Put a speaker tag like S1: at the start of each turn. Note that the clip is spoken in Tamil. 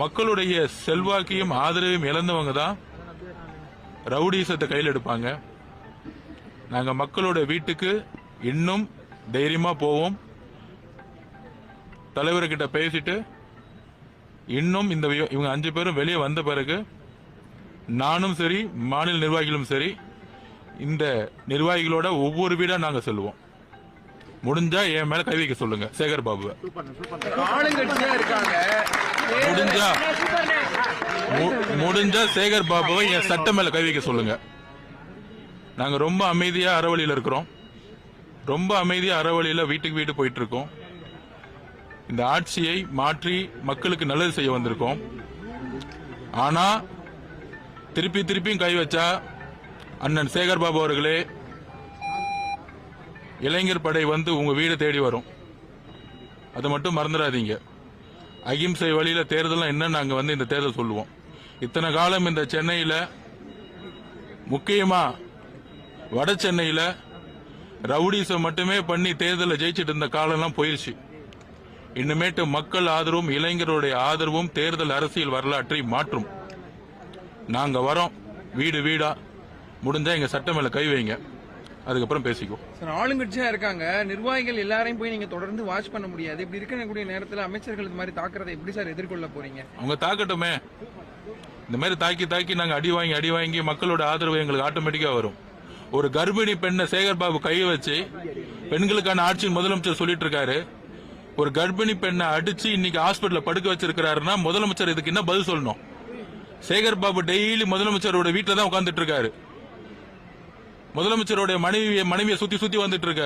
S1: மக்களுடைய செல்வாக்கையும் ஆதரவையும் இழந்தவங்க தான் ரவுடிசத்தை கையில் எடுப்பாங்க. நாங்க மக்களோட வீட்டுக்கு இன்னும் தைரியமா போவோம். தலைவர்கிட்ட பேசிட்டு இன்னும் இவங்க 5 பேரும் வெளியே வந்த பிறகு நானும் சரி, மாநில நிர்வாகிகளும் சரி, இந்த நிர்வாகிகளோட ஒவ்வொரு வீடா நாங்க செல்வோம். முடிஞ்சா என் மேல கை வைக்க சொல்லுங்க சேகர் பாபுவை. முடிஞ்சா சேகர் பாபுவை என் சட்ட மேல கை வைக்க சொல்லுங்க. நாங்க ரொம்ப அமைதியா அறவழியில இருக்கிறோம். ரொம்ப அமைதியா அறவழியில வீட்டுக்கு வீடு போயிட்டு இருக்கோம். இந்த ஆட்சியை மாற்றி மக்களுக்கு நல்லது செய்ய வந்திருக்கோம். ஆனா திருப்பியும் கை வச்சா அண்ணன் சேகர் பாபு அவர்களே, இளைஞர் படை வந்து உங்க வீடு தேடி வரும். அதை மட்டும் மறந்துடாதீங்க. அகிம்சை வழியில தேர்தல் என்ன நாங்க வந்து இந்த தேர்தல் சொல்லுவோம். இத்தனை காலம் இந்த சென்னையில, முக்கியமா வட சென்னையில ரவுடிசம் மட்டுமே பண்ணி தேர்தலை ஜெயிச்சிட்டு இருந்த காலம்லாம் போயிருச்சு. இனிமேட்டு மக்கள் ஆதரவும் இளைஞருடைய ஆதரவும் தேர்தல் அரசியல் வரலாற்றை மாற்றும். நாங்க வரோம் வீடு வீடா. முடிஞ்சா எங்க சட்ட மேல கை வைங்க, அதுக்கப்புறம் பேசிக்குவோம்.
S2: ஆளுங்கட்சியா இருக்காங்க, நிர்வாகிகள் எல்லாரையும் போய் நீங்க தொடர்ந்து வாட்ச் பண்ண முடியாது. இப்படி இருக்கக்கூடிய நேரத்தில் அமைச்சர்கள் இது மாதிரி தாக்குறதை எப்படி சார் எதிர்கொள்ள போறீங்க?
S1: அவங்க தாக்கட்டுமே. இந்த மாதிரி தாக்கி நாங்க அடி வாங்கி மக்களோட ஆதரவு எங்களுக்கு ஆட்டோமேட்டிக்கா வரும். ஒரு கர்ப்பிணி பெண்ணை சேகர் பாபு கையை வச்சு பெண்களுக்கான ஆட்சியின் முதலமைச்சர் சொல்லிட்டு இருக்காரு. ஒரு கர்ப்பிணி பெண்ணை அடிச்சு இன்னைக்கு ஹாஸ்பிட்டல் படுக்க வச்சிருக்காருன்னா முதலமைச்சர் இதுக்கு என்ன பதில் சொல்லணும்? சேகர் பாபு டெய்லி முதலமைச்சரோட வீட்டில தான் உட்கார்ந்துட்டு இருக்காரு. முதலமைச்சரோட மனைவியை சுத்தி வந்துட்டு இருக்காரு.